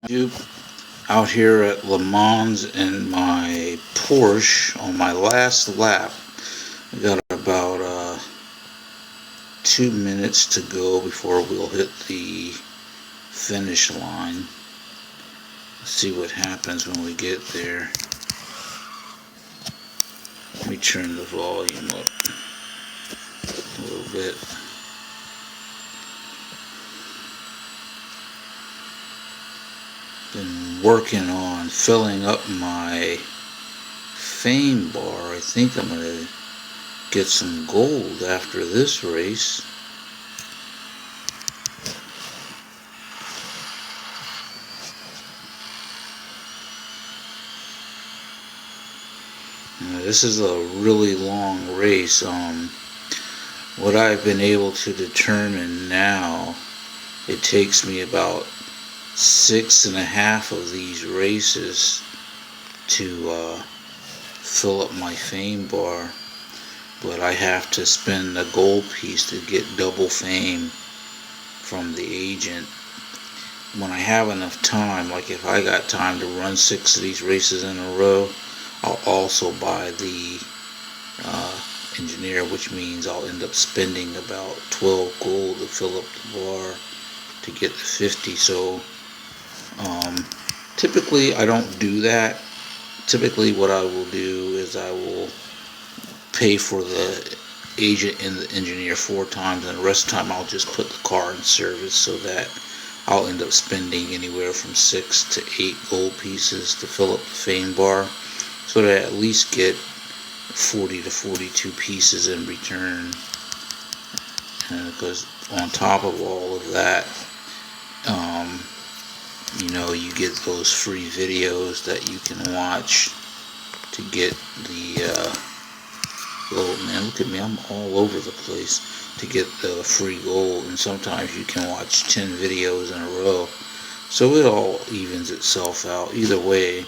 You out here at Le Mans in my Porsche on my last lap. I got about 2 minutes to go before we'll hit the finish line. Let's see what happens when we get there. Let me turn the volume up a little bit. Been working on filling up my fame bar. I think I'm gonna get some gold after this race. This is a really long race. What I've been able to determine now, it takes me about 6.5 of these races to fill up my fame bar, but I have to spend a gold piece to get double fame from the agent. When I have enough time, like if I got time to run 6 of these races in a row, I'll also buy the engineer, which means I'll end up spending about 12 gold to fill up the bar to get the 50. So typically I don't do that. Typically what I will do is I will pay for the agent and the engineer 4 times, and the rest of the time I'll just put the car in service, so that I'll end up spending anywhere from 6 to 8 gold pieces to fill up the fame bar, so that I at least get 40 to 42 pieces in return. And because on top of all of that, you get those free videos that you can watch to get the gold. Man, look at me, I'm all over the place to get the free gold, and sometimes you can watch 10 videos in a row. So it all evens itself out. Either way,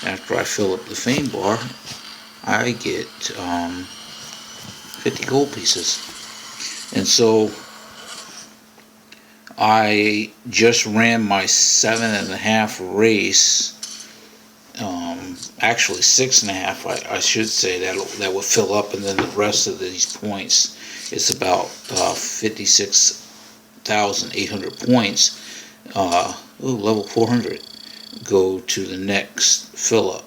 after I fill up the fame bar, I get 50 gold pieces. And so I just ran my 7.5 race, actually 6.5, I should say, that would fill up, and then the rest of these points, it's about 56,800 points, level 400, go to the next fill up.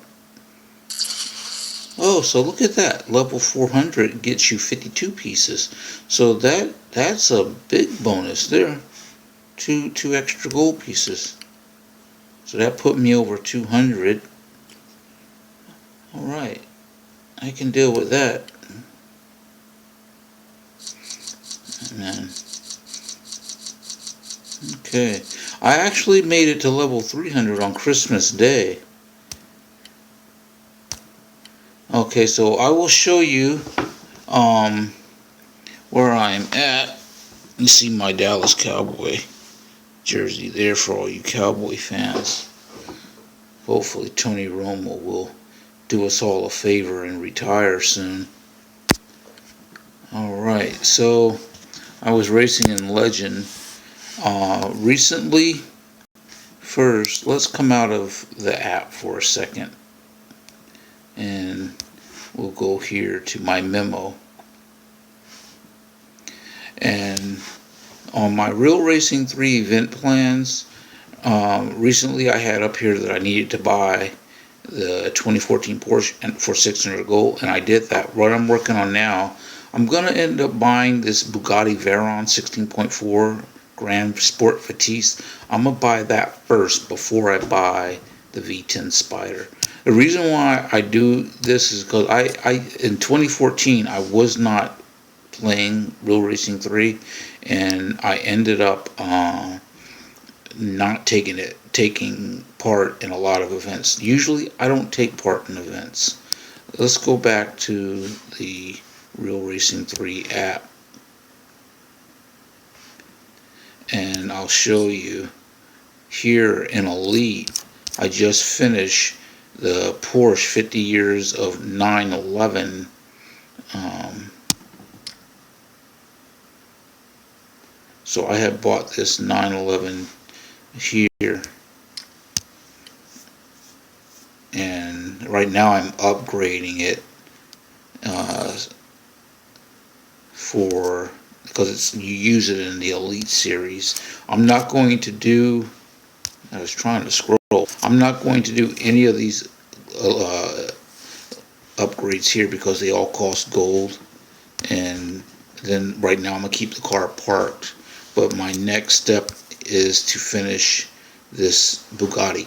Oh, so look at that. Level 400 gets you 52 pieces. So that's a big bonus there. Two extra gold pieces. So that put me over 200. Alright. I can deal with that. Man. Okay. I actually made it to level 300 on Christmas Day. Okay, so I will show you where I'm at. You see my Dallas Cowboy jersey there for all you Cowboy fans. Hopefully Tony Romo will do us all a favor and retire soon. Alright, so I was racing in Legend recently. First, let's come out of the app for a second, and we'll go here to my memo. And on my Real Racing 3 event plans, recently I had up here that I needed to buy the 2014 Porsche for 600 gold, and I did that. What I'm working on now, I'm going to end up buying this Bugatti Veyron 16.4 Grand Sport Fatiste. I'm going to buy that first before I buy the V10 Spider. The reason why I do this is because I in 2014 I was not playing Real Racing 3, and I ended up not taking part in a lot of events. Usually I don't take part in events. Let's go back to the Real Racing 3 app, and I'll show you here in Elite. I just finished the Porsche 50 years of 911. So I have bought this 911 here, and right now I'm upgrading it uh, for because you use it in the Elite series. I'm not going to do. I was trying to scroll. I'm not going to do any of these uh, upgrades here because they all cost gold. And then right now I'm gonna keep the car parked. But my next step is to finish this Bugatti.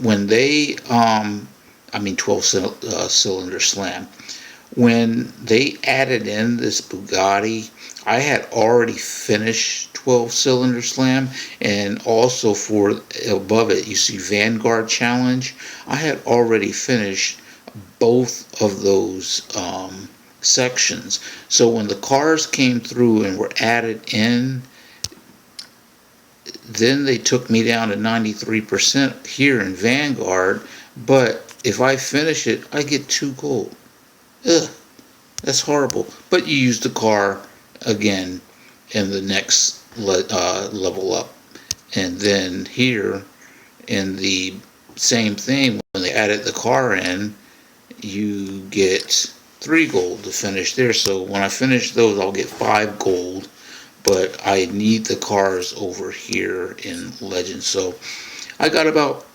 When they, 12 cylinder slam. When they added in this Bugatti, I had already finished 12 cylinder slam, and also for above it you see Vanguard Challenge. I had already finished both of those sections. So when the cars came through and were added in, then they took me down to 93% here in Vanguard. But if I finish it, I get 2 gold. Ugh, that's horrible. But you use the car again in the next level up. And then here in the same thing, when they added the car in, you get 3 gold to finish there. So when I finish those, I'll get 5 gold. But I need the cars over here in Legends. So I got about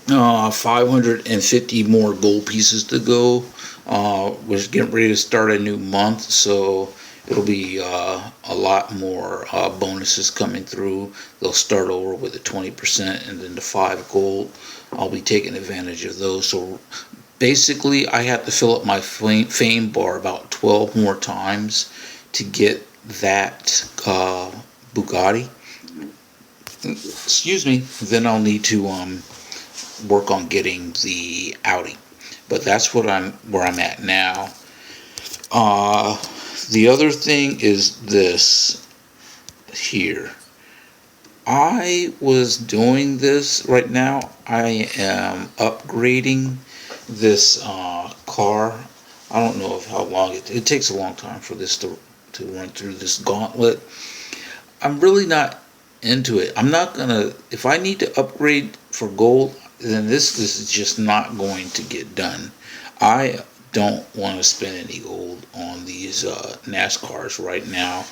550 more gold pieces to go. We're getting ready to start a new month, so it'll be a lot more bonuses coming through. They'll start over with the 20% and then the 5 gold. I'll be taking advantage of those. So basically, I have to fill up my fame bar about 12 more times to get that Bugatti. Excuse me. Then I'll need to work on getting the Audi. But that's where I'm at now. The other thing is this here. I was doing this right now. I am upgrading this car. I don't know how long it takes a long time for this to run through this gauntlet. I'm really not into it. I'm not gonna. If I need to upgrade for gold, then this is just not going to get done. I don't want to spend any gold on these NASCARs right now.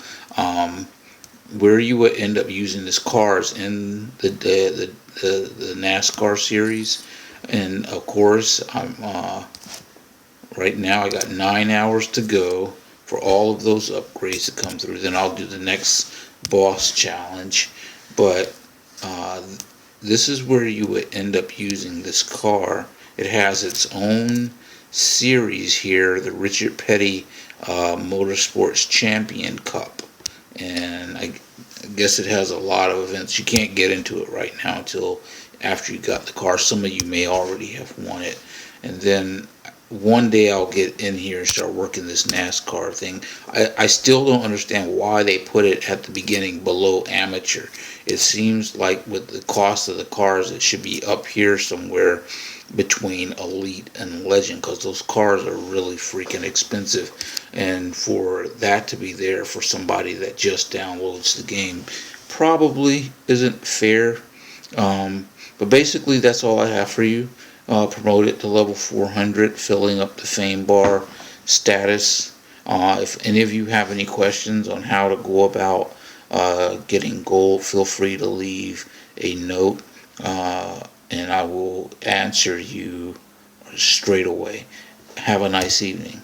Where you would end up using this cars in the NASCAR series, and of course I'm right now I got 9 hours to go for all of those upgrades to come through. Then I'll do the next boss challenge. But this is where you would end up using this car. It has its own series here, the Richard Petty Motorsports Champion Cup. And I guess it has a lot of events. You can't get into it right now until after you got the car. Some of you may already have won it. And then one day I'll get in here and start working this NASCAR thing. I still don't understand why they put it at the beginning below amateur. It seems like with the cost of the cars, it should be up here somewhere between Elite and Legend, because those cars are really freaking expensive. And for that to be there for somebody that just downloads the game probably isn't fair. But basically, that's all I have for you. Promote it to level 400, filling up the fame bar status. If any of you have any questions on how to go about getting gold, feel free to leave a note, and I will answer you straight away. Have a nice evening.